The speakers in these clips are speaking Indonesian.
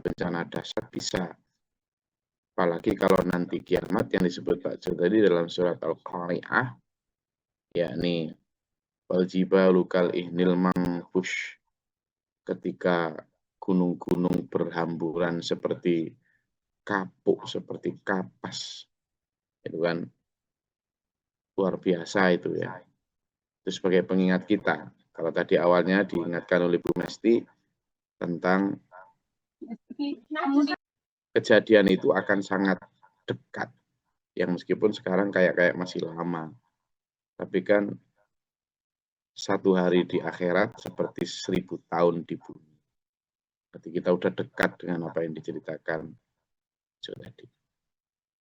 bencana dahsyat bisa. Apalagi kalau nanti kiamat yang disebut Pak Jo tadi dalam surat Al-Qari'ah, yakni wal jibalu kal ihnil manfush, ketika gunung-gunung berhamburan seperti kapuk, seperti kapas. Itu kan luar biasa itu ya. Itu sebagai pengingat kita. Kalau tadi awalnya diingatkan oleh Bu Mesti tentang kejadian itu akan sangat dekat. Yang meskipun sekarang kayak masih lama. Tapi kan satu hari di akhirat seperti 1000 tahun di bumi. Berarti kita udah dekat dengan apa yang diceritakan Jo tadi.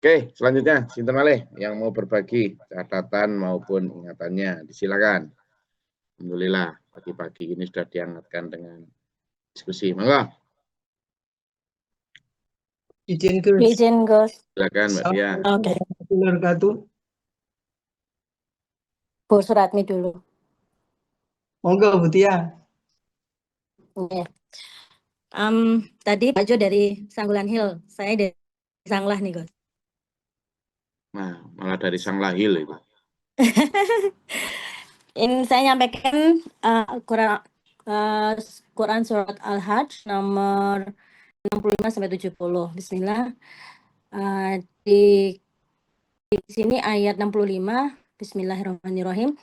Oke, selanjutnya Sinten malih yang mau berbagi catatan maupun ingatannya, disilakan. Alhamdulillah pagi-pagi ini sudah dihangatkan dengan diskusi. Monggo. Izin Gus. Izin Gus. Silakan Mbak Dia. Oke. Wabarakatuh. Bu Suratmi dulu. Monggo Bu Tia. Iya. Tadi Pak Jo dari Sanggulan Hill, saya dari Sanglah nih Gus. Nah, malah dari Sang Lahil itu. Ini saya nyampaikan Quran surat Al-Hajj nomor 65 sampai 70. Bismillah. Di sini ayat 65. Bismillahirrahmanirrahim.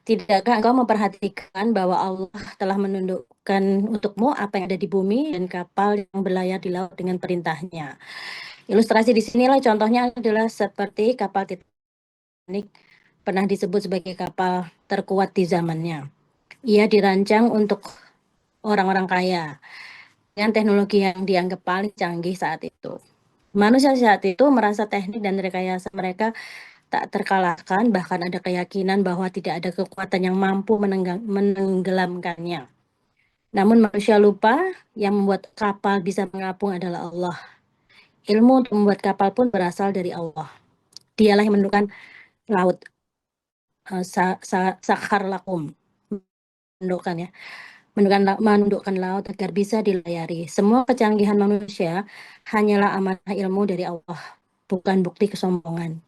Tidakkah engkau memperhatikan bahwa Allah telah menundukkan untukmu apa yang ada di bumi dan kapal yang berlayar di laut dengan perintahnya. Ilustrasi di sinilah contohnya adalah seperti kapal Titanic, pernah disebut sebagai kapal terkuat di zamannya. Ia dirancang untuk orang-orang kaya dengan teknologi yang dianggap paling canggih saat itu. Manusia saat itu merasa teknik dan rekayasa mereka tak terkalahkan, bahkan ada keyakinan bahwa tidak ada kekuatan yang mampu menenggelamkannya. Namun manusia lupa yang membuat kapal bisa mengapung adalah Allah. Ilmu untuk membuat kapal pun berasal dari Allah. Dialah yang menundukkan laut, sakhar lakum, menundukkan laut agar bisa dilayari. Semua kecanggihan manusia hanyalah amanah ilmu dari Allah, bukan bukti kesombongan.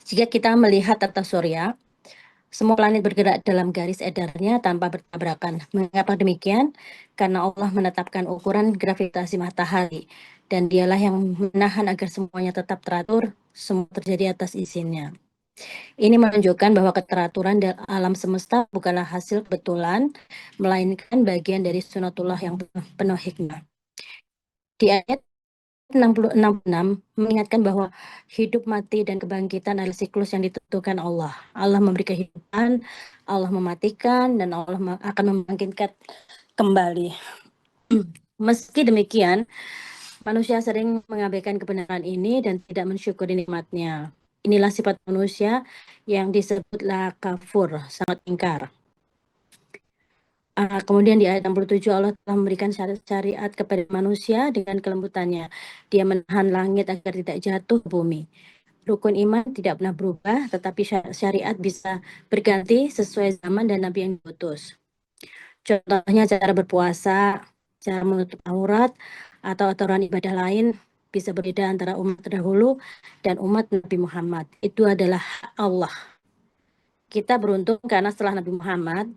Jika kita melihat tata surya, semua planet bergerak dalam garis edarnya tanpa bertabrakan. Mengapa demikian? Karena Allah menetapkan ukuran gravitasi matahari, dan dialah yang menahan agar semuanya tetap teratur, semua terjadi atas izinnya. Ini menunjukkan bahwa keteraturan alam semesta bukanlah hasil kebetulan, melainkan bagian dari sunatullah yang penuh hikmah. Di ayat 66 mengingatkan bahwa hidup, mati, dan kebangkitan adalah siklus yang ditentukan Allah. Allah memberi kehidupan, Allah mematikan, dan Allah akan membangkitkan kembali. Meski demikian, manusia sering mengabaikan kebenaran ini dan tidak mensyukuri nikmatnya. Inilah sifat manusia yang disebutlah kafur, sangat ingkar. Kemudian di ayat 67 Allah telah memberikan syariat kepada manusia dengan kelembutannya. Dia menahan langit agar tidak jatuh ke bumi. Rukun iman tidak pernah berubah, tetapi syariat bisa berganti sesuai zaman dan Nabi yang diutus. Contohnya cara berpuasa, cara menutup aurat, atau aturan ibadah lain bisa berbeda antara umat terdahulu dan umat Nabi Muhammad. Itu adalah hak Allah. Kita beruntung karena setelah Nabi Muhammad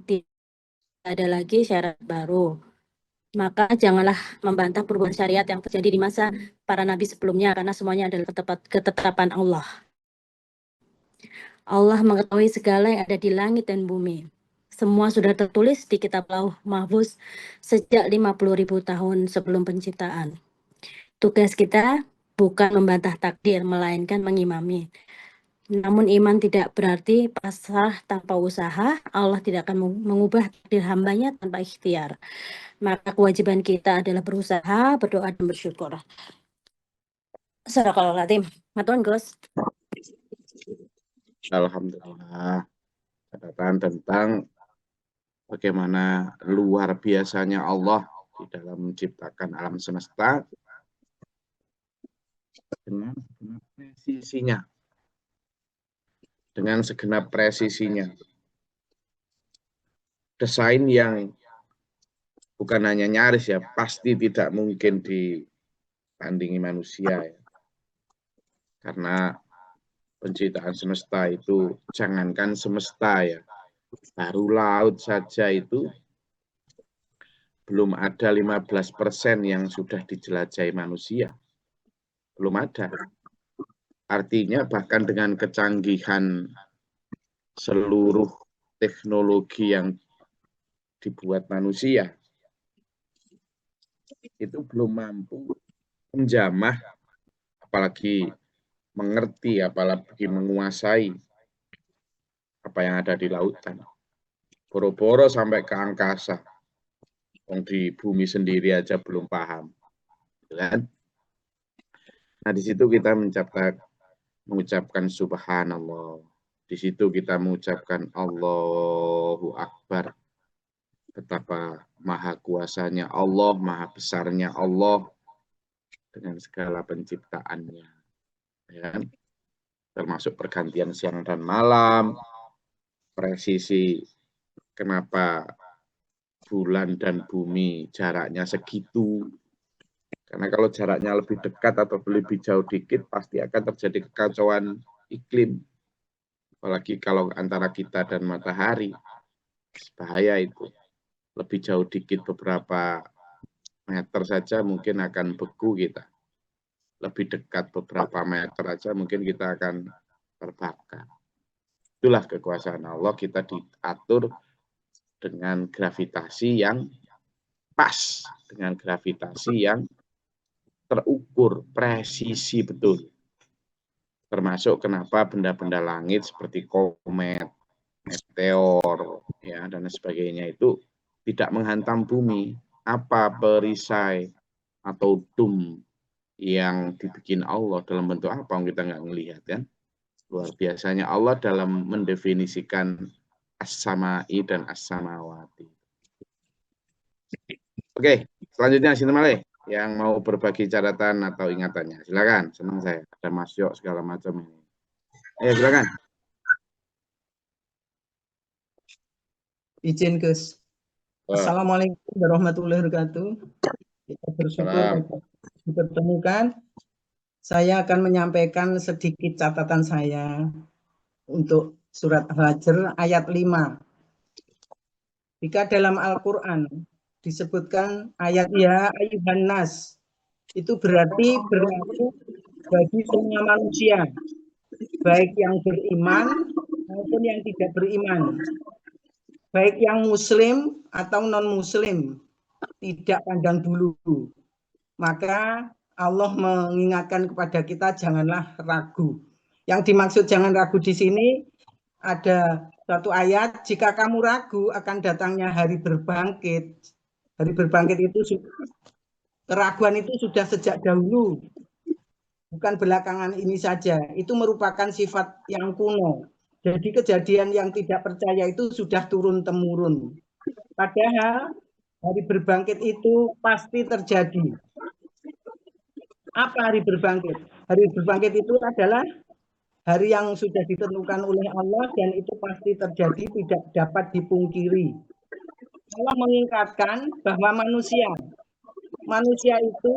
ada lagi syarat baru. Maka janganlah membantah perubahan syariat yang terjadi di masa para nabi sebelumnya, karena semuanya adalah ketetapan Allah. Allah mengetahui segala yang ada di langit dan bumi. Semua sudah tertulis di kitab Lauh Mahfuz sejak 50.000 tahun sebelum penciptaan. Tugas kita bukan membantah takdir, melainkan mengimami. Namun iman tidak berarti pasrah tanpa usaha. Allah tidak akan mengubah takdir hambanya tanpa ikhtiar. Maka kewajiban kita adalah berusaha, berdoa, dan bersyukur. Sadaqallahul Azim. Matur Gus. Alhamdulillah. Catatan tentang bagaimana luar biasanya Allah di dalam menciptakan alam semesta dengan presisinya. Dengan segenap presisinya. Desain yang bukan hanya nyaris ya, pasti tidak mungkin ditandingi manusia ya. Karena penciptaan semesta itu, jangankan semesta ya, baru laut saja itu belum ada 15% yang sudah dijelajahi manusia. Belum ada. Artinya bahkan dengan kecanggihan seluruh teknologi yang dibuat manusia, itu belum mampu menjamah, apalagi mengerti, apalagi menguasai apa yang ada di lautan. Boro-boro sampai ke angkasa. Yang di bumi sendiri aja belum paham. Kan? Nah, di situ kita mengucapkan subhanallah. Di situ kita mengucapkan Allahu Akbar. Betapa maha kuasanya Allah, maha besarnya Allah dengan segala penciptaannya. Ya. Termasuk pergantian siang dan malam, presisi kenapa bulan dan bumi jaraknya segitu. Karena kalau jaraknya lebih dekat atau lebih jauh dikit, pasti akan terjadi kekacauan iklim. Apalagi kalau antara kita dan matahari, bahaya itu. Lebih jauh dikit beberapa meter saja mungkin akan beku kita. Lebih dekat beberapa meter saja mungkin kita akan terbakar. Itulah kekuasaan Allah, kita diatur dengan gravitasi yang pas, dengan gravitasi yang terukur, presisi betul. Termasuk kenapa benda-benda langit seperti komet, meteor, ya, dan sebagainya itu tidak menghantam bumi. Apa perisai atau dum yang dibikin Allah dalam bentuk apa kita nggak melihat kan? Luar biasanya Allah dalam mendefinisikan as-sama'i dan as-samawati. Oke, selanjutnya Sinten Malih yang mau berbagi catatan atau ingatannya. Silakan, senang saya ada Mas Yok segala macam ini. Ayo silakan. Izin Gus. Assalamualaikum warahmatullahi wabarakatuh. Kita bersyukur dipertemukan. Saya akan menyampaikan sedikit catatan saya untuk surat Al-Hajr ayat 5. Jika dalam Al-Quran disebutkan ayat ya ayyuhan nas, itu berarti berlaku bagi semua manusia, baik yang beriman maupun yang tidak beriman, baik yang muslim atau non-muslim, tidak pandang bulu. Maka Allah mengingatkan kepada kita janganlah ragu. Yang dimaksud jangan ragu di sini ada satu ayat, jika kamu ragu akan datangnya hari berbangkit. Hari berbangkit itu, keraguan itu sudah sejak dahulu. Bukan belakangan ini saja. Itu merupakan sifat yang kuno. Jadi kejadian yang tidak percaya itu sudah turun-temurun. Padahal hari berbangkit itu pasti terjadi. Apa hari berbangkit? Hari berbangkit itu adalah hari yang sudah ditentukan oleh Allah dan itu pasti terjadi, tidak dapat dipungkiri. Allah mengingatkan bahwa manusia itu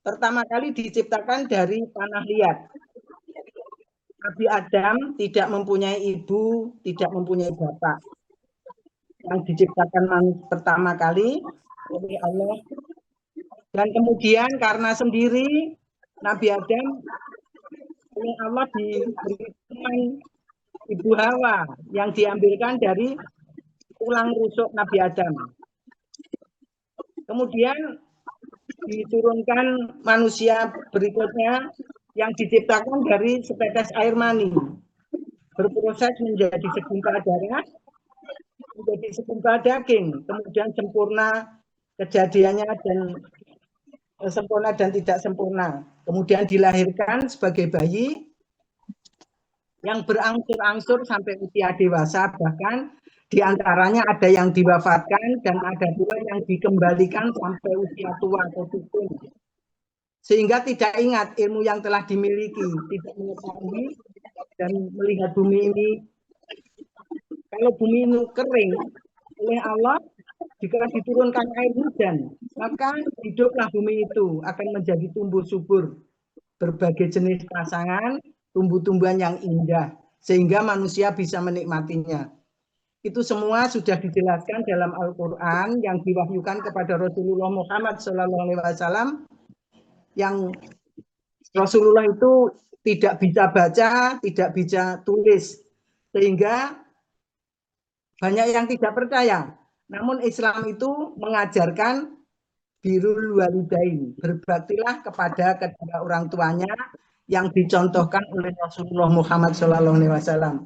pertama kali diciptakan dari tanah liat. Nabi Adam tidak mempunyai ibu, tidak mempunyai bapak. Yang diciptakan pertama kali oleh Allah. Dan kemudian karena sendiri Nabi Adam oleh Allah diberi teman Ibu Hawa yang diambilkan dari tulang rusuk Nabi Adam. Kemudian diturunkan manusia berikutnya yang diciptakan dari setetes air mani. Berproses menjadi segumpal darah, menjadi segumpal daging, kemudian sempurna kejadiannya dan sempurna dan tidak sempurna. Kemudian dilahirkan sebagai bayi yang berangsur-angsur sampai usia dewasa, bahkan diantaranya ada yang diwafatkan dan ada pula yang dikembalikan sampai usia tua atau pikun. Sehingga tidak ingat ilmu yang telah dimiliki, tidak mengetahui dan melihat bumi ini. Kalau bumi ini kering oleh Allah, jika diturunkan air hujan, maka hiduplah bumi itu akan menjadi tumbuh subur, berbagai jenis pasangan, tumbuh-tumbuhan yang indah, sehingga manusia bisa menikmatinya. Itu semua sudah dijelaskan dalam Al-Quran yang diwahyukan kepada Rasulullah Muhammad SAW, yang Rasulullah itu tidak bisa baca, tidak bisa tulis, sehingga banyak yang tidak percaya. Namun Islam itu mengajarkan birrul walidain, berbaktilah kepada kedua orang tuanya yang dicontohkan oleh Rasulullah Muhammad SAW.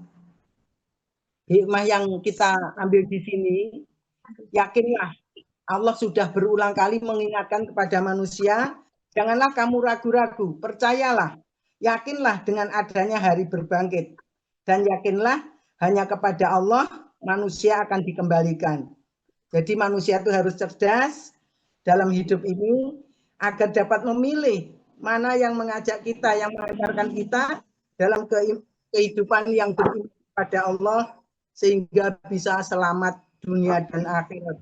Hikmah yang kita ambil di sini, yakinlah Allah sudah berulang kali mengingatkan kepada manusia, janganlah kamu ragu-ragu, percayalah, yakinlah dengan adanya hari berbangkit, dan yakinlah hanya kepada Allah manusia akan dikembalikan. Jadi manusia itu harus cerdas dalam hidup ini agar dapat memilih mana yang mengajak kita, yang mengantarkan kita dalam kehidupan yang beriman pada Allah, sehingga bisa selamat dunia dan akhirat.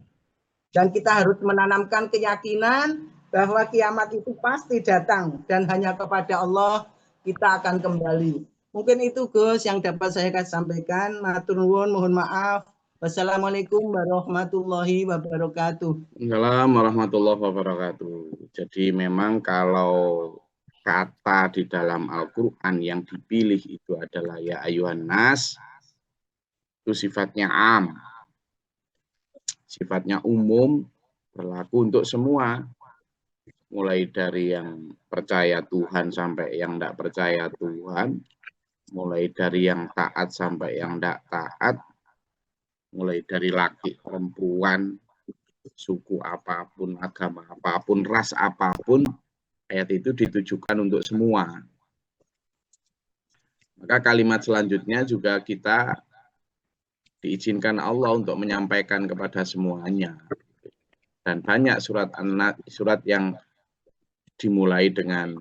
Dan kita harus menanamkan keyakinan bahwa kiamat itu pasti datang dan hanya kepada Allah kita akan kembali. Mungkin itu Gus yang dapat saya sampaikan. Matur nuwun, mohon maaf. Wassalamualaikum warahmatullahi wabarakatuh. Waalaikumsalam warahmatullahi wabarakatuh. Jadi memang kalau kata di dalam Al-Quran yang dipilih itu adalah ya ayuhan nas, itu sifatnya am, sifatnya umum, berlaku untuk semua, mulai dari yang percaya Tuhan sampai yang tidak percaya Tuhan, mulai dari yang taat sampai yang tidak taat, mulai dari laki perempuan, suku apapun, agama apapun, ras apapun, ayat itu ditujukan untuk semua. Maka kalimat selanjutnya juga kita diizinkan Allah untuk menyampaikan kepada semuanya. Dan banyak surat yang dimulai dengan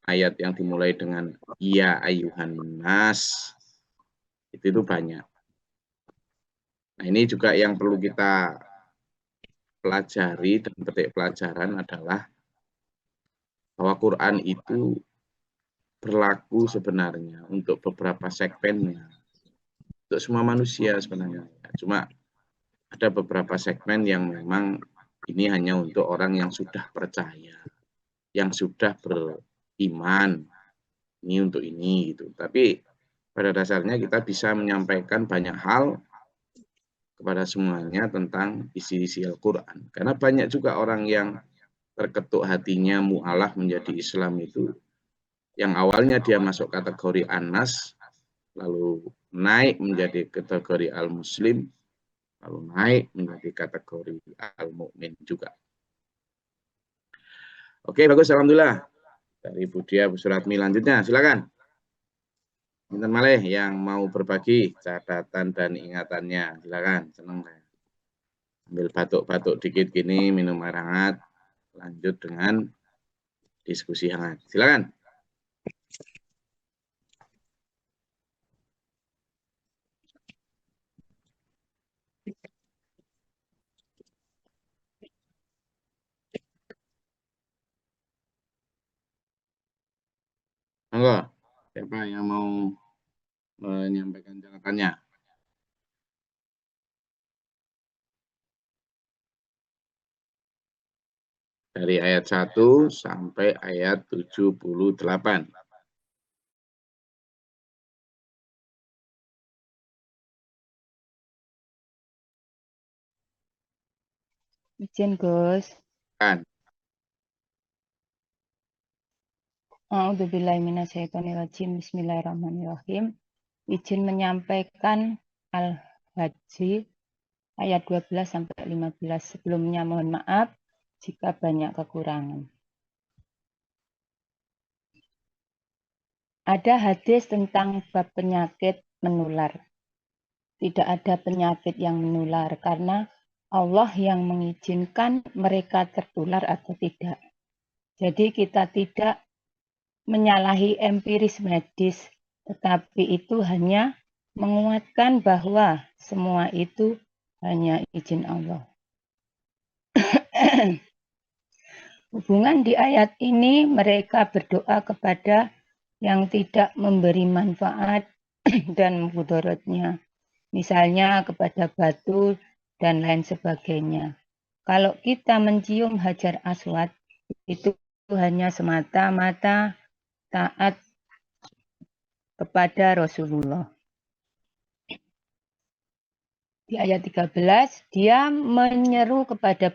ayat yang dimulai dengan ya ayuhan nas, itu banyak. Nah, ini juga yang perlu kita pelajari dan petik pelajaran adalah bahwa Quran itu berlaku sebenarnya untuk beberapa segmennya, untuk semua manusia sebenarnya. Cuma ada beberapa segmen yang memang ini hanya untuk orang yang sudah percaya, yang sudah beriman, ini untuk ini gitu. Tapi pada dasarnya kita bisa menyampaikan banyak hal kepada semuanya tentang isi-isi Al-Quran. Karena banyak juga orang yang terketuk hatinya mu'alaf menjadi Islam itu, yang awalnya dia masuk kategori Anas, lalu naik menjadi kategori Al-Muslim, lalu naik menjadi kategori Al-Mu'min juga. Oke, bagus, alhamdulillah. Dari Budia Bu Suratmi lanjutnya, silakan. Minta malih yang mau berbagi catatan dan ingatannya, silakan. Senang saya. Ambil batuk-batuk dikit gini, minum air hangat, lanjut dengan diskusi hangat. Silakan. Monggo, siapa yang mau menyampaikan catatannya? Dari ayat 1 sampai ayat 78. Izin Gus. Kan. A'udzubillahiminasyaitonirrajim. Bismillahirrahmanirrahim. Izin menyampaikan Al-Hajj ayat 12 sampai 15. Sebelumnya mohon maaf jika banyak kekurangan. Ada hadis tentang bab penyakit menular. Tidak ada penyakit yang menular karena Allah yang mengizinkan mereka tertular atau tidak. Jadi kita tidak menyalahi empiris medis, tetapi itu hanya menguatkan bahwa semua itu hanya izin Allah. Hubungan di ayat ini mereka berdoa kepada yang tidak memberi manfaat dan mudaratnya, misalnya kepada batu dan lain sebagainya. Kalau kita mencium Hajar Aswad, itu hanya semata-mata taat kepada Rasulullah. Di ayat 13, dia menyeru kepada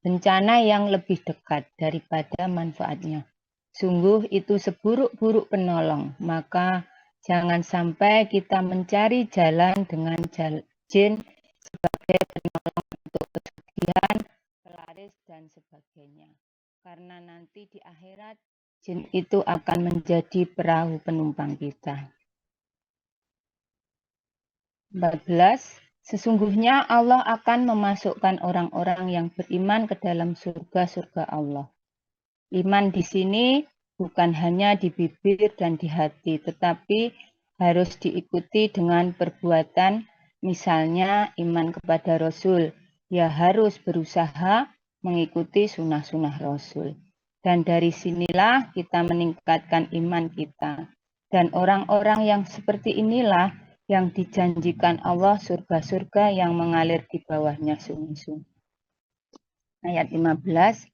bencana yang lebih dekat daripada manfaatnya. Sungguh itu seburuk-buruk penolong, maka jangan sampai kita mencari jalan dengan jin sebagai penolong untuk pesugihan, pelaris, dan sebagainya. Karena nanti di akhirat, jin itu akan menjadi perahu penumpang kita. 14. Sesungguhnya Allah akan memasukkan orang-orang yang beriman ke dalam surga-surga Allah. Iman di sini bukan hanya di bibir dan di hati, tetapi harus diikuti dengan perbuatan, misalnya iman kepada Rasul. Ya harus berusaha mengikuti sunnah-sunnah Rasul. Dan dari sinilah kita meningkatkan iman kita. Dan orang-orang yang seperti inilah yang dijanjikan Allah surga-surga yang mengalir di bawahnya sungai-sungai. Ayat 15.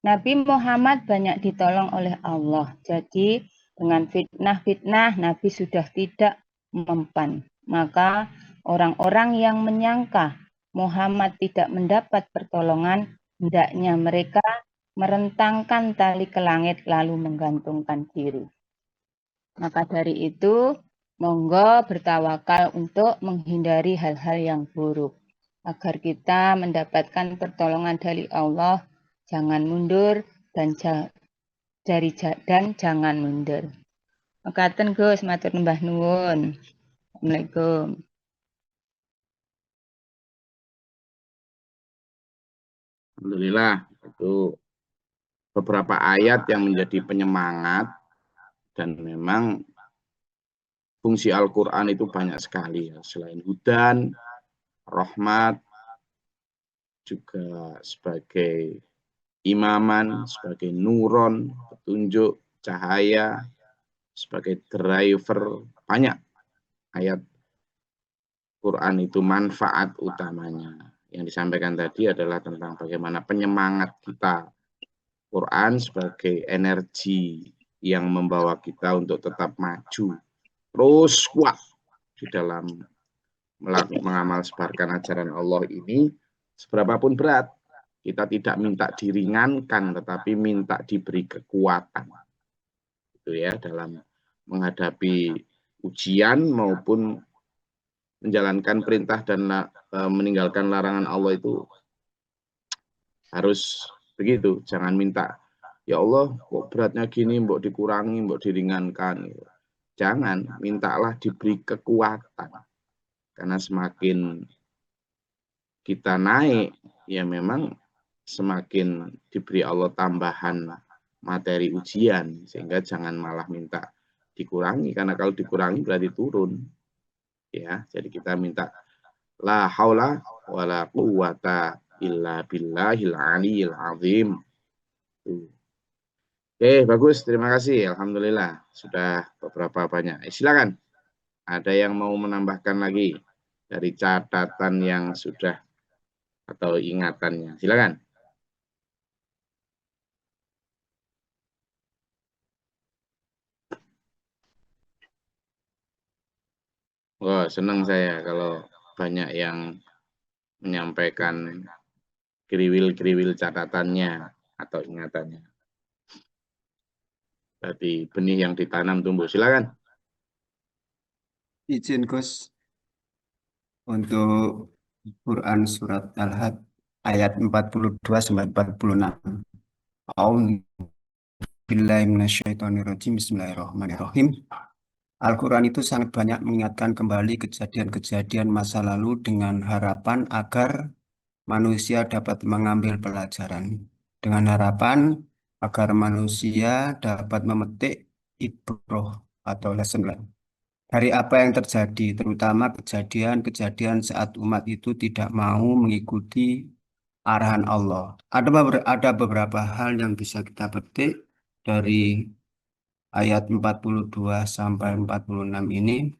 Nabi Muhammad banyak ditolong oleh Allah. Jadi dengan fitnah-fitnah Nabi sudah tidak mempan. Maka orang-orang yang menyangka Muhammad tidak mendapat pertolongan, hendaknya mereka merentangkan tali ke langit lalu menggantungkan diri. Maka dari itu, monggo bertawakal untuk menghindari hal-hal yang buruk. Agar kita mendapatkan pertolongan dari Allah, jangan mundur dan jangan mundur. Mekaten Gus, matur nembah nuwun. Assalamualaikum. Alhamdulillah, itu beberapa ayat yang menjadi penyemangat, dan memang fungsi Al-Quran itu banyak sekali ya. Selain hudan, rahmat, juga sebagai imaman, sebagai nuron, petunjuk, cahaya, sebagai driver, banyak ayat Quran itu manfaat utamanya. Yang disampaikan tadi adalah tentang bagaimana penyemangat kita. Quran sebagai energi yang membawa kita untuk tetap maju, terus kuat di dalam mengamal sebarkan ajaran Allah ini. Seberapapun berat, kita tidak minta diringankan, tetapi minta diberi kekuatan. Itu ya, dalam menghadapi ujian maupun menjalankan perintah dan meninggalkan larangan Allah itu harus begitu. Jangan minta, ya Allah kok beratnya gini, mbok dikurangi, mbok diringankan. Jangan, mintalah diberi kekuatan. Karena semakin kita naik, ya memang semakin diberi Allah tambahan materi ujian, sehingga jangan malah minta dikurangi, karena kalau dikurangi berarti turun. Ya, jadi kita minta la haula wala quwata illa billahil aliyil azim. Oke, bagus, terima kasih. Alhamdulillah sudah beberapa banyak. Silakan. Ada yang mau menambahkan lagi dari catatan yang sudah atau ingatannya? Silakan. Wah, senang saya kalau banyak yang menyampaikan kriwil-kriwil catatannya atau ingatannya. Tadi benih yang ditanam tumbuh. Silakan. Izin Gus, untuk Quran surat Al-Had ayat 42 sampai 46. A'udzubillahi minasyaitonirrajim. Bismillahirrahmanirrahim. Al-Quran itu sangat banyak mengingatkan kembali kejadian-kejadian masa lalu dengan harapan agar manusia dapat mengambil pelajaran. Dengan harapan agar manusia dapat memetik ibrah atau lesson learned dari apa yang terjadi, terutama kejadian-kejadian saat umat itu tidak mau mengikuti arahan Allah. Ada beberapa hal yang bisa kita petik dari ayat 42 sampai 46 ini,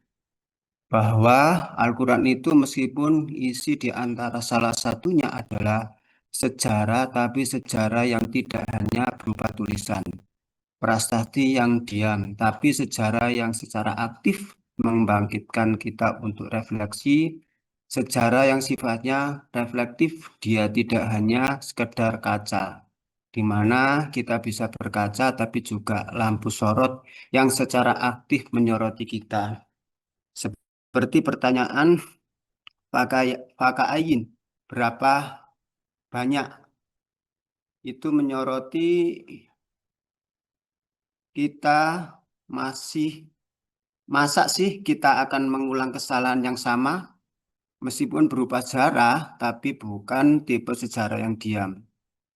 bahwa Al-Quran itu meskipun isi di antara salah satunya adalah sejarah, tapi sejarah yang tidak hanya berupa tulisan, prasasti yang diam, tapi sejarah yang secara aktif membangkitkan kita untuk refleksi, sejarah yang sifatnya reflektif, dia tidak hanya sekedar kaca, di mana kita bisa berkaca, tapi juga lampu sorot yang secara aktif menyoroti kita. Seperti pertanyaan Fakaayin, berapa banyak, itu menyoroti kita masih, masa sih kita akan mengulang kesalahan yang sama meskipun berupa sejarah, tapi bukan tipe sejarah yang diam.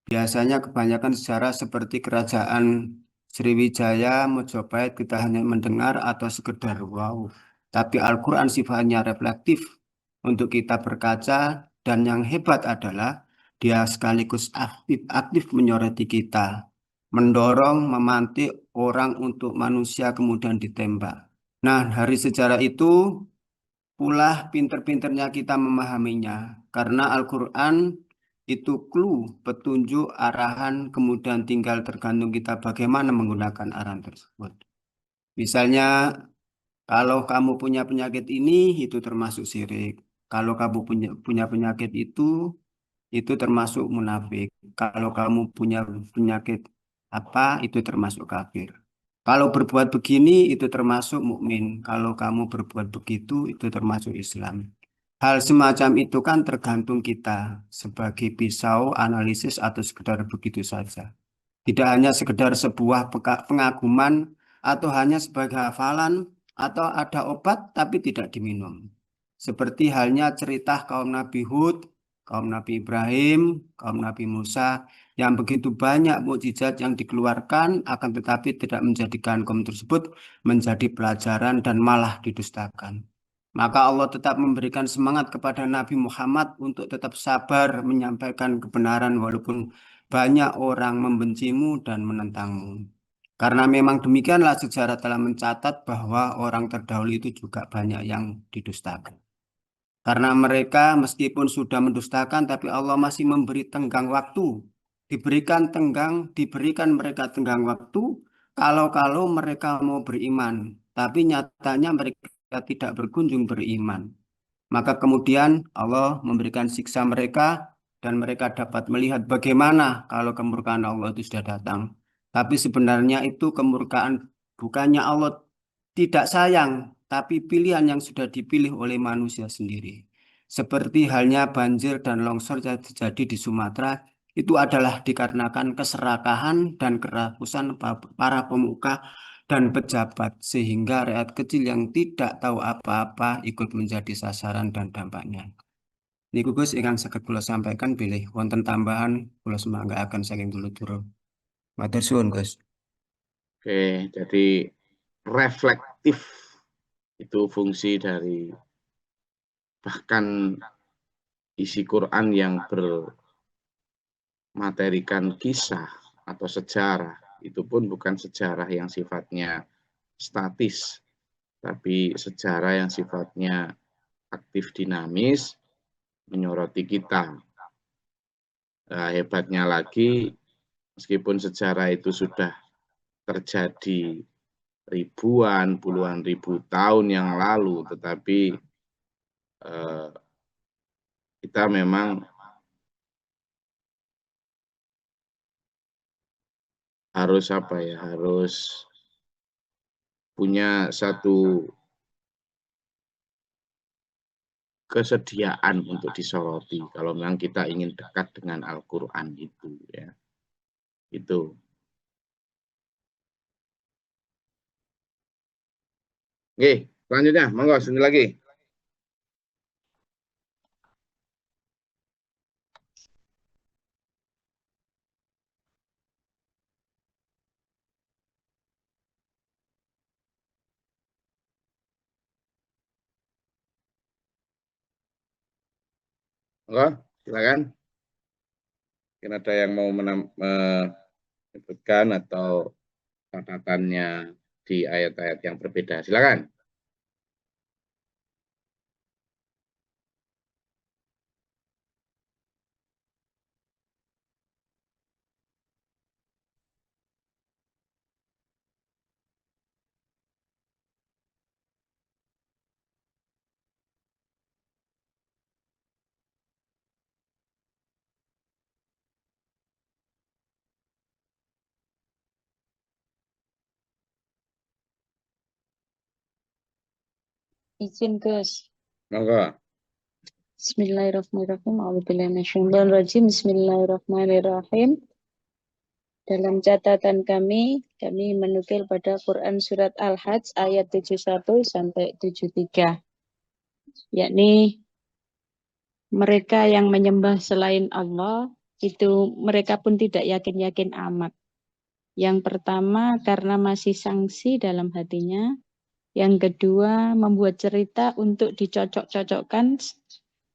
Biasanya kebanyakan sejarah seperti kerajaan Sriwijaya, Mojopahit kita hanya mendengar atau sekedar wow. Tapi Al-Quran sifatnya reflektif untuk kita berkaca, dan yang hebat adalah dia sekaligus aktif menyoroti kita, mendorong, memantik orang untuk manusia kemudian ditembak. Nah, dari sejarah itu pula pinter-pinternya kita memahaminya, karena Al-Quran itu clue, petunjuk, arahan, kemudian tinggal tergantung kita bagaimana menggunakan arahan tersebut. Misalnya, kalau kamu punya penyakit ini, itu termasuk syirik. Kalau kamu punya penyakit itu termasuk munafik. Kalau kamu punya penyakit apa, itu termasuk kafir. Kalau berbuat begini, itu termasuk mukmin. Kalau kamu berbuat begitu, itu termasuk Islam. Hal semacam itu kan tergantung kita sebagai pisau analisis atau sekedar begitu saja. Tidak hanya sekedar sebuah pengaguman atau hanya sebagai hafalan atau ada obat tapi tidak diminum. Seperti halnya cerita kaum Nabi Hud, kaum Nabi Ibrahim, kaum Nabi Musa yang begitu banyak mukjizat yang dikeluarkan akan tetapi tidak menjadikan kaum tersebut menjadi pelajaran dan malah didustakan. Maka Allah tetap memberikan semangat kepada Nabi Muhammad untuk tetap sabar menyampaikan kebenaran walaupun banyak orang membencimu dan menentangmu. Karena memang demikianlah sejarah telah mencatat bahwa orang terdahulu itu juga banyak yang didustakan. Karena mereka meskipun sudah mendustakan, tapi Allah masih memberi tenggang waktu. Diberikan mereka tenggang waktu kalau mereka mau beriman. Tapi nyatanya mereka tidak berkunjung beriman. Maka kemudian Allah memberikan siksa mereka dan mereka dapat melihat bagaimana kalau kemurkaan Allah itu sudah datang. Tapi sebenarnya itu kemurkaan bukannya Allah tidak sayang, tapi pilihan yang sudah dipilih oleh manusia sendiri. Seperti halnya banjir dan longsor yang terjadi di Sumatera, itu adalah dikarenakan keserakahan dan kerakusan para pemuka dan pejabat, sehingga rakyat kecil yang tidak tahu apa-apa ikut menjadi sasaran dan dampaknya. Niku Gus ingkang saged kula sampaikan bilih wonten tambahan kula semanggaken saking dulur-dulur. Matur suwun Gus. Oke, jadi reflektif itu fungsi dari bahkan isi Quran yang bermaterikan kisah atau sejarah, itu pun bukan sejarah yang sifatnya statis, tapi sejarah yang sifatnya aktif dinamis, menyoroti kita. Nah, hebatnya lagi, meskipun sejarah itu sudah terjadi ribuan, puluhan ribu tahun yang lalu, tetapi kita memang harus harus punya satu kesediaan untuk disoroti kalau memang kita ingin dekat dengan Al-Quran itu, ya. Itu. Oke, selanjutnya, monggo sini lagi. Monggo, silakan. Mungkin ada yang mau menyebutkan atau catatannya di ayat-ayat yang berbeda. Silakan. Izin Gus. Monggo. Bismillahirrahmanirrahim. A'udzubillahi Bismillahirrahmanirrahim. Dalam catatan kami menukil pada Quran surat Al-Hajj ayat 71 sampai 73. Yakni mereka yang menyembah selain Allah itu mereka pun tidak yakin-yakin amat. Yang pertama karena masih sangsi dalam hatinya. Yang kedua membuat cerita untuk dicocok-cocokkan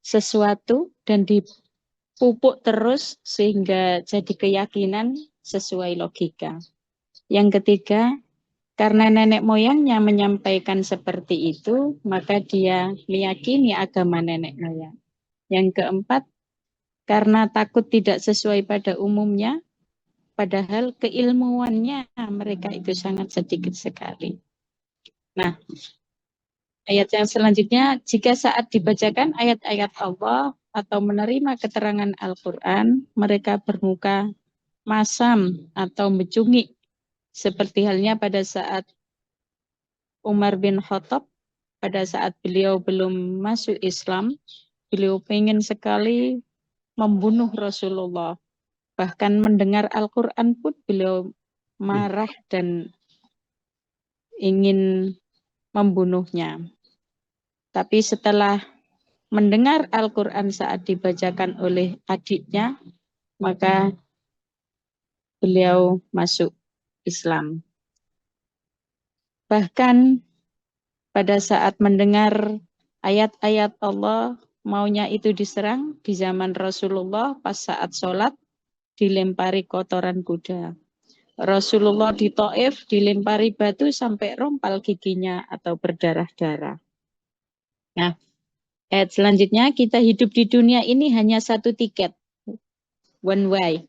sesuatu dan dipupuk terus sehingga jadi keyakinan sesuai logika. Yang ketiga, karena nenek moyangnya menyampaikan seperti itu, maka dia meyakini agama nenek moyang. Yang keempat, karena takut tidak sesuai pada umumnya, padahal keilmuannya mereka itu sangat sedikit sekali. Nah, ayat yang selanjutnya, jika saat dibacakan ayat-ayat Allah atau menerima keterangan Al-Quran, mereka bermuka masam atau mencungik, seperti halnya pada saat Umar bin Khattab, pada saat beliau belum masuk Islam, beliau ingin sekali membunuh Rasulullah. Bahkan mendengar Al-Quran pun beliau marah dan ingin membunuhnya. Tapi setelah mendengar Al-Quran saat dibacakan oleh adiknya, maka beliau masuk Islam. Bahkan pada saat mendengar ayat-ayat Allah, maunya itu diserang di zaman Rasulullah pas saat sholat, dilempari kotoran kuda. Rasulullah di Taif dilempari batu sampai rompal giginya atau berdarah-darah. Nah, ayat selanjutnya, kita hidup di dunia ini hanya satu tiket, one way,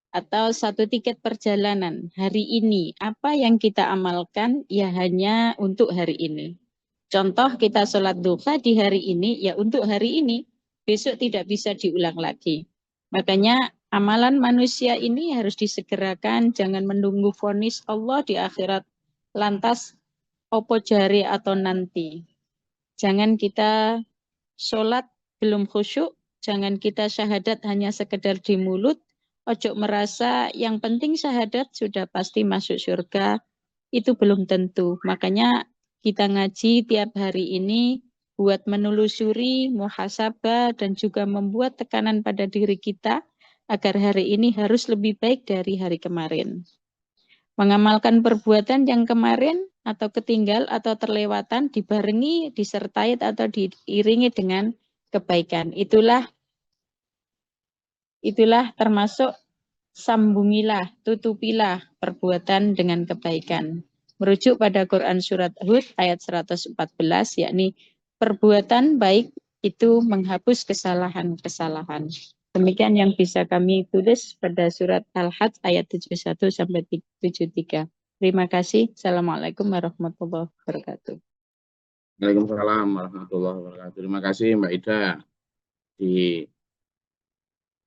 atau satu tiket perjalanan. Hari ini, apa yang kita amalkan, ya hanya untuk hari ini. Contoh, kita sholat duha di hari ini, ya untuk hari ini. Besok tidak bisa diulang lagi. Makanya amalan manusia ini harus disegerakan, jangan menunggu vonis Allah di akhirat. Lantas, opo jari atau nanti. Jangan kita sholat belum khusyuk, jangan kita syahadat hanya sekedar di mulut, ojo merasa yang penting syahadat sudah pasti masuk surga, itu belum tentu. Makanya kita ngaji tiap hari ini buat menelusuri, muhasabah, dan juga membuat tekanan pada diri kita agar hari ini harus lebih baik dari hari kemarin. Mengamalkan perbuatan yang kemarin atau ketinggal atau terlewatan dibarengi, disertai atau diiringi dengan kebaikan. Itulah termasuk sambungilah, tutupilah perbuatan dengan kebaikan. Merujuk pada Quran surat Hud ayat 114, yakni perbuatan baik itu menghapus kesalahan-kesalahan. Demikian yang bisa kami tulis pada surat Al-Hajj ayat 71 sampai 73. Terima kasih. Assalamualaikum warahmatullahi wabarakatuh. Waalaikumsalam warahmatullahi wabarakatuh. Terima kasih Mbak Ida. Di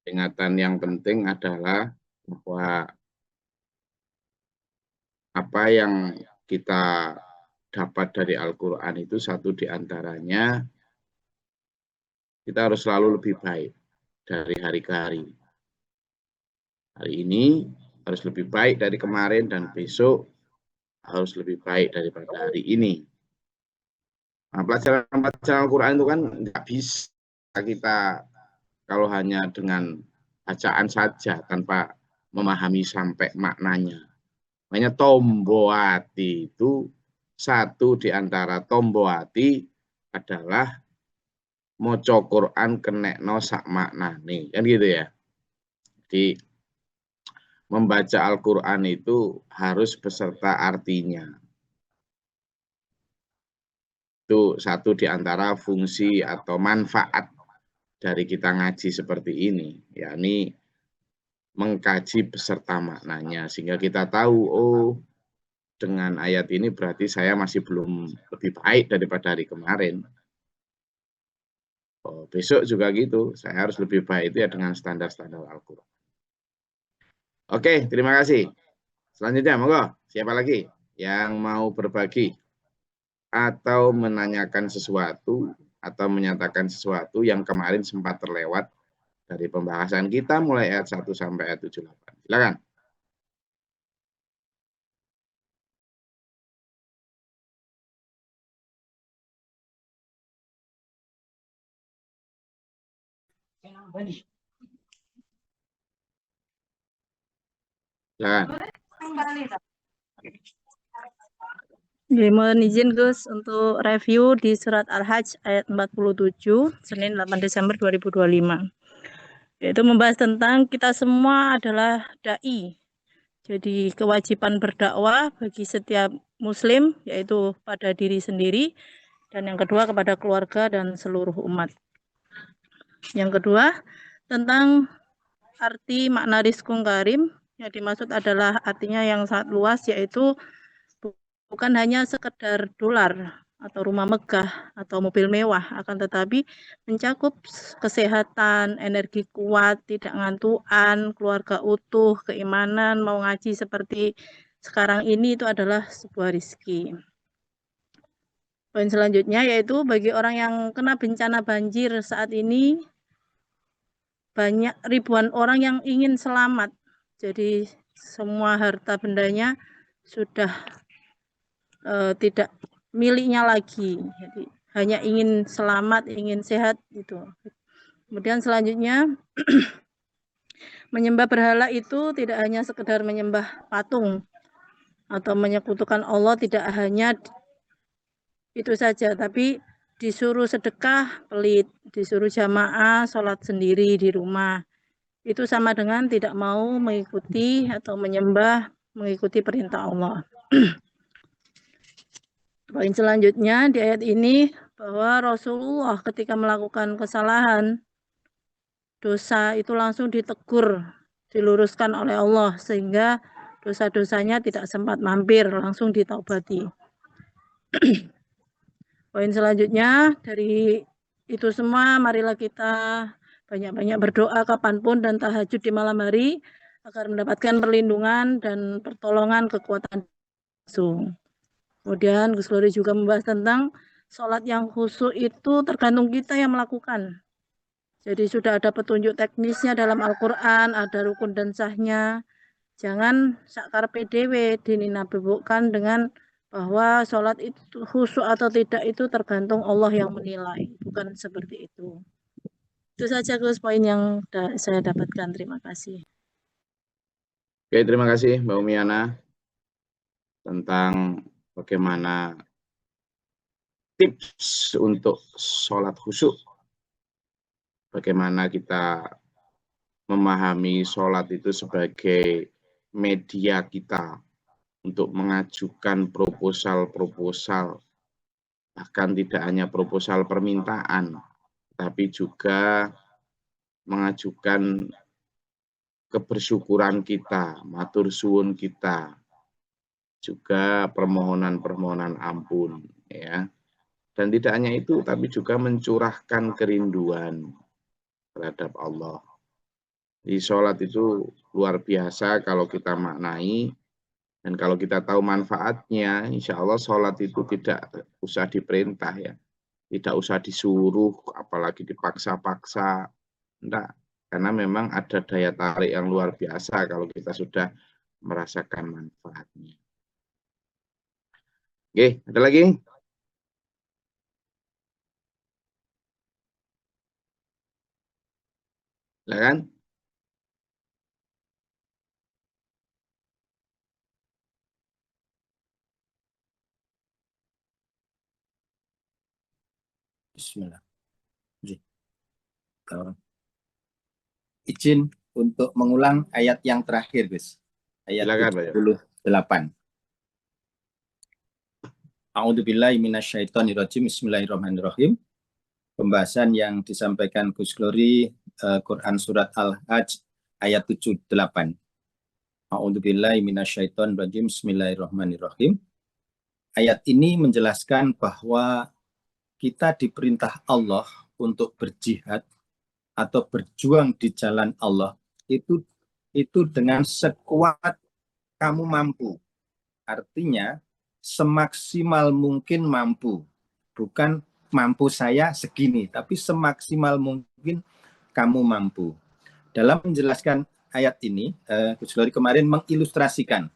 peringatan yang penting adalah bahwa apa yang kita dapat dari Al-Quran itu satu di antaranya kita harus selalu lebih baik dari hari ke hari. Hari ini harus lebih baik dari kemarin dan besok harus lebih baik daripada hari ini. Nah, pelajaran Al-Quran itu kan nggak bisa kita kalau hanya dengan bacaan saja tanpa memahami sampai maknanya. Makanya tombo hati itu satu di antara tombo hati adalah moco Quran kenekno sak maknane, kan gitu ya. Jadi membaca Al-Quran itu harus beserta artinya. Itu satu di antara fungsi atau manfaat dari kita ngaji seperti ini, yakni mengkaji beserta maknanya, sehingga kita tahu, oh dengan ayat ini berarti saya masih belum lebih baik daripada hari kemarin. Oh, besok juga gitu, saya harus lebih baik itu ya dengan standar-standar Al-Quran. Oke, terima kasih. Selanjutnya, monggo, siapa lagi yang mau berbagi atau menanyakan sesuatu atau menyatakan sesuatu yang kemarin sempat terlewat dari pembahasan kita mulai ayat 1 sampai ayat 78. Silakan. Mohon izin Gus untuk review di surat Al-Hajj ayat 47 Senin 8 Desember 2025. Yaitu membahas tentang kita semua adalah dai. Jadi kewajiban berdakwah bagi setiap muslim yaitu pada diri sendiri dan yang kedua kepada keluarga dan seluruh umat. Yang kedua tentang arti makna rizqun karim, yang dimaksud adalah artinya yang sangat luas yaitu bukan hanya sekedar dolar atau rumah megah atau mobil mewah, akan tetapi mencakup kesehatan, energi kuat, tidak ngantuan, keluarga utuh, keimanan, mau ngaji seperti sekarang ini itu adalah sebuah rizki. Poin selanjutnya yaitu bagi orang yang kena bencana banjir saat ini, banyak ribuan orang yang ingin selamat. Jadi semua harta bendanya sudah tidak miliknya lagi. Jadi hanya ingin selamat, ingin sehat itu. Kemudian selanjutnya menyembah berhala itu tidak hanya sekedar menyembah patung atau menyekutukan Allah, tidak hanya itu saja, tapi disuruh sedekah pelit, disuruh jamaah sholat sendiri di rumah. Itu sama dengan tidak mau mengikuti atau menyembah mengikuti perintah Allah. Poin selanjutnya di ayat ini bahwa Rasulullah ketika melakukan kesalahan dosa itu langsung ditegur, diluruskan oleh Allah sehingga dosa-dosanya tidak sempat mampir, langsung ditaubati. Poin selanjutnya dari itu semua, marilah kita banyak-banyak berdoa kapanpun dan tahajud di malam hari agar mendapatkan perlindungan dan pertolongan kekuatan langsung. Kemudian Gus Lori juga membahas tentang sholat yang khusyuk itu tergantung kita yang melakukan. Jadi sudah ada petunjuk teknisnya dalam Al-Quran, ada rukun dan sahnya. Jangan sakar PDW dininabubukan dengan bahwa sholat itu khusyuk atau tidak itu tergantung Allah yang menilai, bukan seperti itu. Itu saja Gus poin yang saya dapatkan. Terima kasih. Oke, terima kasih Mbak Umiana tentang bagaimana tips untuk sholat khusyuk. Bagaimana kita memahami sholat itu sebagai media kita untuk mengajukan proposal-proposal, bahkan tidak hanya proposal permintaan, tapi juga mengajukan kebersyukuran kita, matur suwun kita, juga permohonan-permohonan ampun, ya. Dan tidak hanya itu, tapi juga mencurahkan kerinduan terhadap Allah. Di sholat itu luar biasa kalau kita maknai, dan kalau kita tahu manfaatnya, insya Allah sholat itu tidak usah diperintah ya. Tidak usah disuruh, apalagi dipaksa-paksa. Enggak, karena memang ada daya tarik yang luar biasa kalau kita sudah merasakan manfaatnya. Oke, ada lagi? Silakan. Bismillah. Izin untuk mengulang ayat yang terakhir, Gus. Ayat 78. A'udzubillahi minasyaitonirrajim. Bismillahirrahmanirrahim. Pembahasan yang disampaikan Gus Glory, Quran Surat Al-Hajj ayat 78. A'udzubillahi minasyaitonirrajim. Bismillahirrahmanirrahim. Ayat ini menjelaskan bahwa kita diperintah Allah untuk berjihad atau berjuang di jalan Allah itu dengan sekuat kamu mampu. Artinya semaksimal mungkin mampu. Bukan mampu saya segini, tapi semaksimal mungkin kamu mampu. Dalam menjelaskan ayat ini, Gus Glory kemarin mengilustrasikan.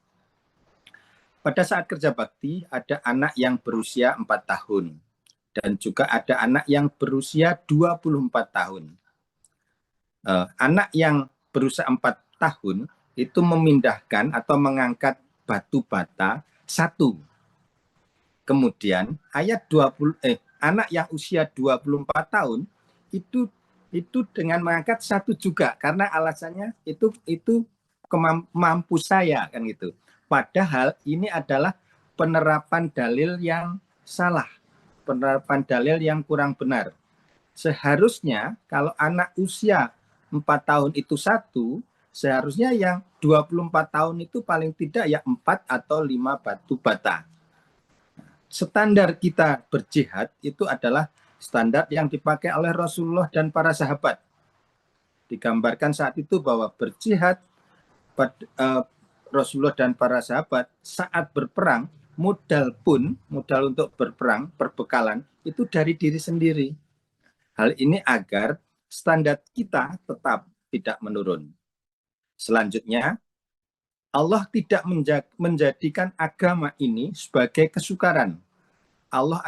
Pada saat kerja bakti, ada anak yang berusia 4 tahun. Dan juga ada anak yang berusia 24 tahun. Anak yang berusia 4 tahun itu memindahkan atau mengangkat batu bata 1. Kemudian anak yang usia 24 tahun itu dengan mengangkat 1 juga karena alasannya itu mampu saya kan gitu. Padahal ini adalah penerapan dalil yang salah, penerapan dalil yang kurang benar. Seharusnya kalau anak usia 4 tahun itu 1, seharusnya yang 24 tahun itu paling tidak ya 4 atau 5 batu bata. Standar kita berjihad itu adalah standar yang dipakai oleh Rasulullah dan para sahabat. Digambarkan saat itu bahwa berjihad Rasulullah dan para sahabat saat berperang, modal untuk berperang, perbekalan itu dari diri sendiri. Hal ini agar standar kita tetap tidak menurun. Selanjutnya, Allah tidak menjadikan agama ini sebagai kesukaran. Allah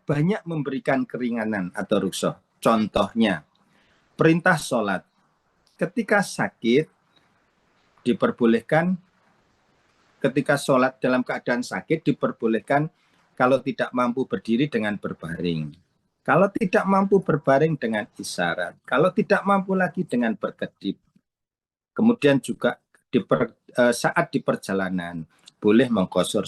banyak memberikan keringanan atau rukhsah. Contohnya, perintah sholat. Ketika sakit, diperbolehkan ketika sholat dalam keadaan sakit diperbolehkan kalau tidak mampu berdiri dengan berbaring. Kalau tidak mampu berbaring dengan isyarat. Kalau tidak mampu lagi dengan berkedip. Kemudian juga saat di perjalanan boleh mengqashar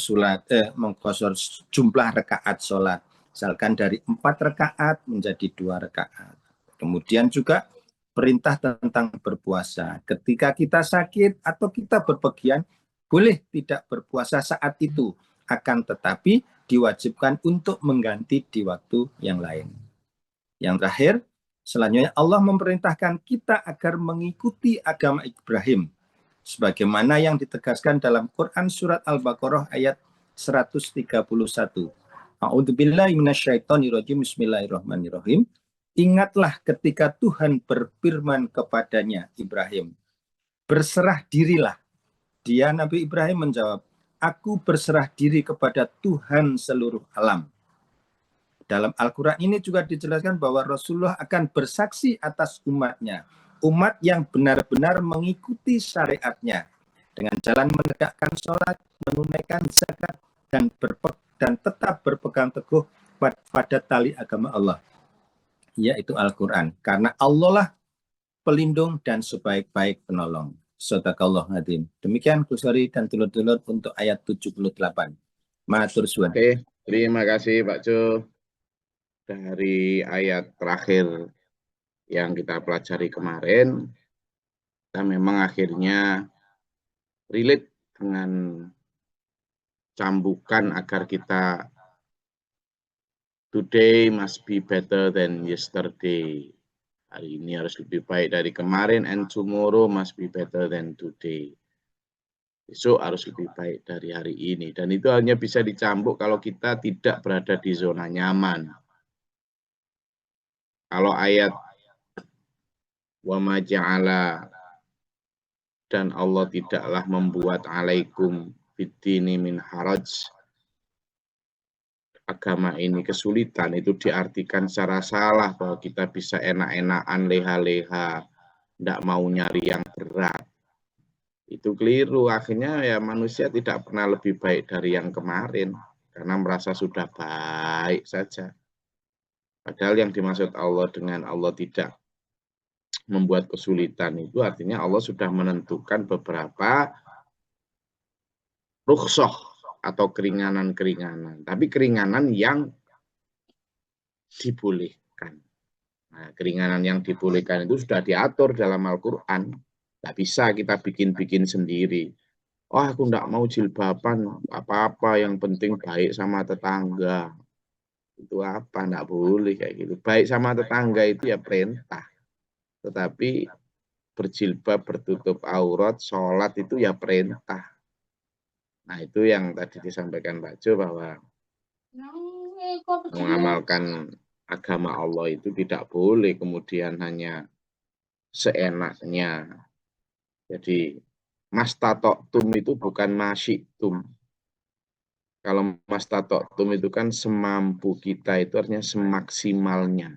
jumlah rakaat sholat. Misalkan dari 4 rakaat menjadi 2 rakaat. Kemudian juga perintah tentang berpuasa. Ketika kita sakit atau kita berpergian, boleh tidak berpuasa saat itu. Akan tetapi diwajibkan untuk mengganti di waktu yang lain. Yang terakhir, selanjutnya Allah memerintahkan kita agar mengikuti agama Ibrahim. Sebagaimana yang ditegaskan dalam Quran Surat Al-Baqarah ayat 131. A'udzubillahi minasyaitonirrajim. Bismillahirrahmanirrahim. Ingatlah ketika Tuhan berfirman kepadanya, Ibrahim, berserah dirilah. Dia, Nabi Ibrahim menjawab, aku berserah diri kepada Tuhan seluruh alam. Dalam Al-Quran ini juga dijelaskan bahwa Rasulullah akan bersaksi atas umatnya. Umat yang benar-benar mengikuti syariatnya. Dengan jalan menegakkan sholat, menunaikan zakat, dan tetap berpegang teguh pada tali agama Allah. Yaitu Al-Quran. Karena Allah lah pelindung dan sebaik-baik penolong. Shadaqallahu adzim. Demikian Gus Glory dan dulur-dulur untuk ayat 78. Matur suwun. Oke, terima kasih Pak Jo. Dari ayat terakhir yang kita pelajari kemarin, kita memang akhirnya relate dengan cambukan agar kita today must be better than yesterday. Hari ini harus lebih baik dari kemarin, and tomorrow must be better than today. Besok harus lebih baik dari hari ini. Dan itu hanya bisa dicambuk kalau kita tidak berada di zona nyaman. Kalau ayat wa ma ja'ala, dan Allah tidaklah membuat alaikum fiddini min haraj, agama ini kesulitan, itu diartikan secara salah bahwa kita bisa enak-enakan, leha-leha, tidak mau nyari yang berat. Itu keliru. Akhirnya ya manusia tidak pernah lebih baik dari yang kemarin karena merasa sudah baik saja. Padahal yang dimaksud Allah dengan Allah tidak membuat kesulitan itu artinya Allah sudah menentukan beberapa rukhsah atau keringanan-keringanan. Tapi keringanan yang dibolehkan. Nah, keringanan yang dibolehkan itu sudah diatur dalam Al-Quran. Tidak bisa kita bikin-bikin sendiri. Oh, aku tidak mau jilbaban, apa-apa, yang penting baik sama tetangga. Itu apa? Tidak boleh kayak gitu. Baik sama tetangga itu ya perintah. Tetapi berjilbab, bertutup aurat, sholat itu ya perintah. Nah, itu yang tadi disampaikan Pak Jo, bahwa mengamalkan agama Allah itu tidak boleh kemudian hanya seenaknya. Jadi mastatoktum itu bukan masyitum. Kalau mastatoktum itu kan semampu kita, itu artinya semaksimalnya.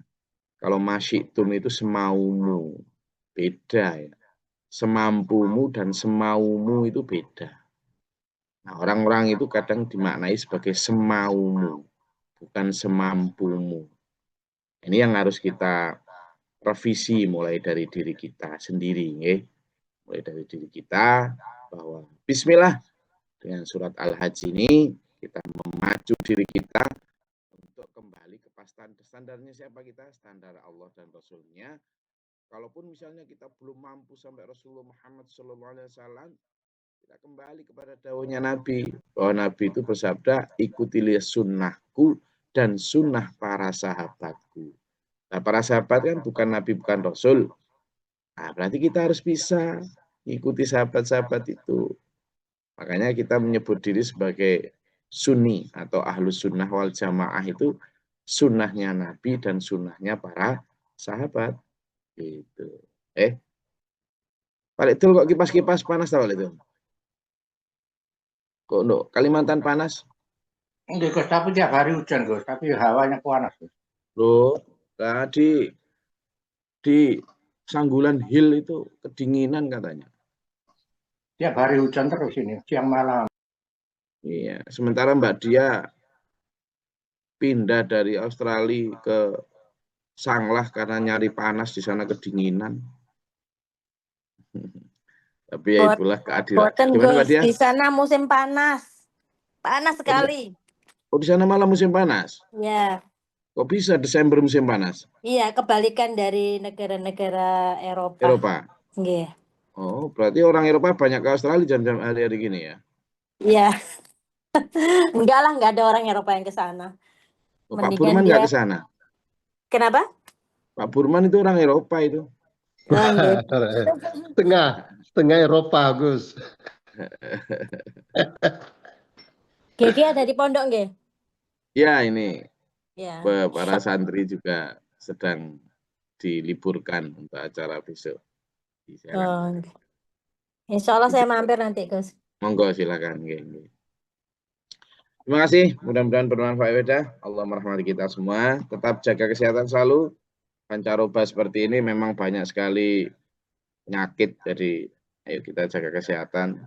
Kalau masyitum itu semaumu, beda ya. Semampumu dan semaumu itu beda. Nah, orang-orang itu kadang dimaknai sebagai semaumu, bukan semampumu. Ini yang harus kita revisi mulai dari diri kita sendiri, mulai dari diri kita, bahwa bismillah, dengan surat Al-Hajj ini kita memacu diri kita untuk kembali ke standarnya siapa kita, standar Allah dan Rasulnya. Kalaupun misalnya kita belum mampu sampai Rasulullah Muhammad SAW, kita kembali kepada dawuhnya Nabi, bahwa Nabi itu bersabda, ikutilah sunnahku dan sunnah para sahabatku. Nah, para sahabat kan bukan Nabi, bukan Rasul. Nah, berarti kita harus bisa ikuti sahabat-sahabat itu. Makanya kita menyebut diri sebagai sunni atau ahlus sunnah wal jamaah, itu sunnahnya Nabi dan sunnahnya para sahabat. Gitu. Pak Lidul kok kipas-kipas panas Pak Lidul? Kok untuk Kalimantan panas? Enggak, Gus, tapi tiap hari hujan, Gus, tapi hawanya panas, Gus. Loh, tadi di Sanggulan Hill itu kedinginan katanya. Tiap hari hujan terus ini, siang malam. Iya, sementara Mbak Dia pindah dari Australia ke Sanglah karena nyari panas, di sana kedinginan. Tapi ya itulah keadilan. Gimana Mbak Dia? Di sana musim panas. Panas sekali. Oh, di sana malah musim panas? Ya. Kok bisa Desember musim panas? Iya, kebalikan dari negara-negara Eropa. Eropa? Iya. Oh, berarti orang Eropa banyak ke Australia jam-jam hari-hari gini ya? Iya. Enggak lah, enggak ada orang Eropa yang ke sana. Oh, Pak Burman enggak ke sana? Kenapa? Pak Burman itu orang Eropa itu. Setengah Eropa, Gus. Gigi ada di pondok nggih? Ya, ini. Ya. Para santri juga sedang diliburkan untuk acara besok. Oh. Insya Allah saya mampir nanti, Gus. Monggo silakan. Terima kasih, mudah-mudahan bermanfaat. Allah merahmati kita semua. Tetap jaga kesehatan selalu. Pancaroba seperti ini memang banyak sekali penyakit, jadi ayo kita jaga kesehatan.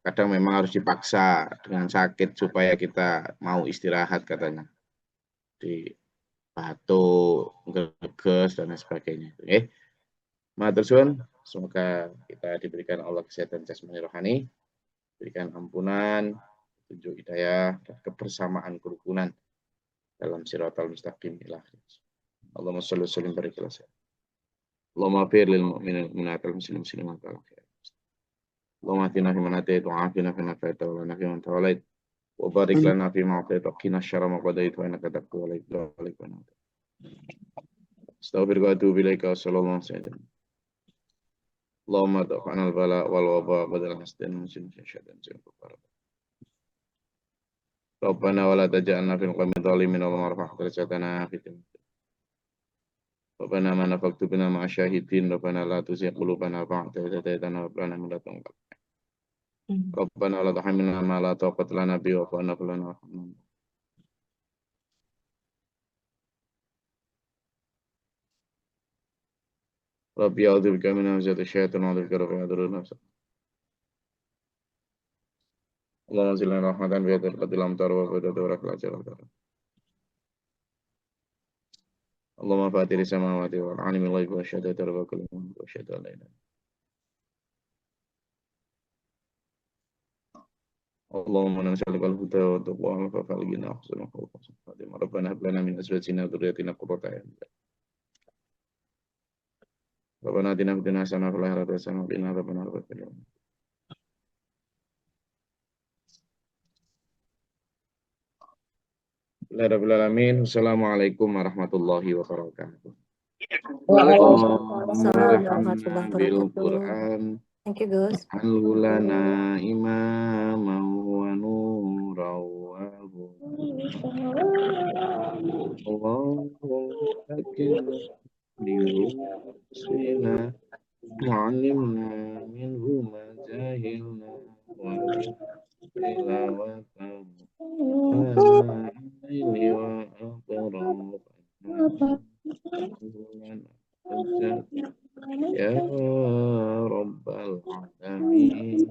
Kadang memang harus dipaksa dengan sakit supaya kita mau istirahat katanya. Di batuk, geges dan sebagainya. Matur suwun, semoga kita diberikan Allah kesehatan jasmani rohani, berikan ampunan, tunjuk hidayah dan kebersamaan kerukunan dalam siratal mustaqim ila akhir. Allahumma shalli wa sallim barik ala sayyidina. Allahumma fir lil mu'minin mu'minat al muslimin muslimat al khair. Allahumma atina fi man atayt wa afina fi man afayt wa lana fi man tawallayt wa barik lana fi ma atayt wa qina syarra ma qadayt wa innaka taqdi wa la yuqda alayka wa anta. Astaghfiruka wa atubu ilaika wa sallallahu alaihi wasallam. Allahumma dafa'na al-bala wal waba badal hasdan muslim syahadan sirra. Rabbana wa la taj'alna fil qawmi dhalimin wa marfa'na darajatana fid dunya. Rabbana ma nafaqtu bina ma syahidin. Rabbana la tuzigh qulubana ba'da idh hadaytana wa hab lana min ladunka rahmah. Rabbana la tahmilna ma la taqata lana bihi wa'fu 'anna warhamna. Rabbi a'udzu bika min hamazati syaitan wa a'udzu bika rabbi yahdurun. Allahumma salli ala rahmatan bi hadil qatil amtar wa bi hadil rakal ajar. Allahumma fatiri samawati wal alimil ghaib wa syahadati rabbakal mulk wa syahadu an la ilaha Allahumma nas'aluka al-huda wa taqwa wa fa'al ghina wa husnul khatimah. Rabbana hab lana min azwajina wa dhurriyyatina qurrata a'yun. Rabbana atina fid dunya hasanah wa fil akhirati hasanah wa qina adzabannar. Bismillahirrahmanirrahim. Assalamualaikum warahmatullahi wabarakatuh. Waalaikumsalam warahmatullahi Bil wabarakatuh. Quran Thank you, Gus. Al-lana imaman wa nuran wa Allahu akbar liwusina ma'alimna minhu ma jahilna wa tilawatan ini wa aqram ya rabbal alamin.